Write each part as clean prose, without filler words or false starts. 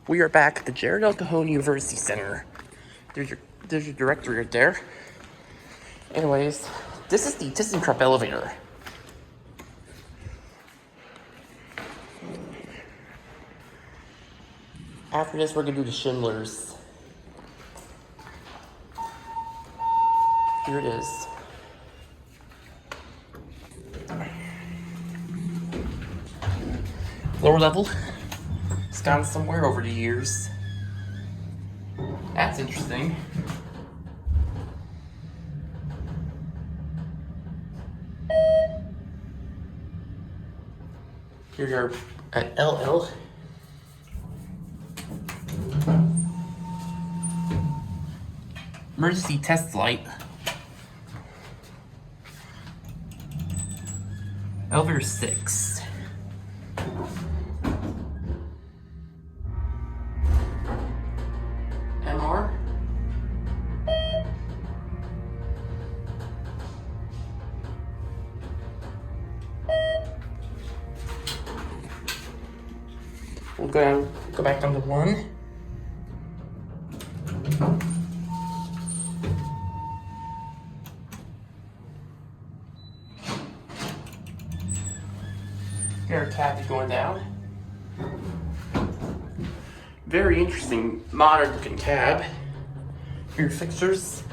We are back at the Cohon University Center. There's your director right there. Anyways, this is the ThyssenKrupp elevator. After this, we're gonna do the Schindlers. Here it is. Lower level. It's gone somewhere over the years. That's interesting. Here we are at LL. Emergency test light. Elevator 6. MR. We'll go back down to 1. Here, a cab is going down. Very interesting, modern looking cab. Here, fixtures.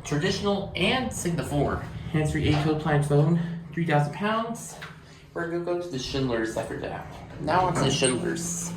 Traditional and Sigma 4. Hands-free 8-code client phone, 3,000 pounds. We're gonna go to the Schindlers after that. Now on to the Schindlers.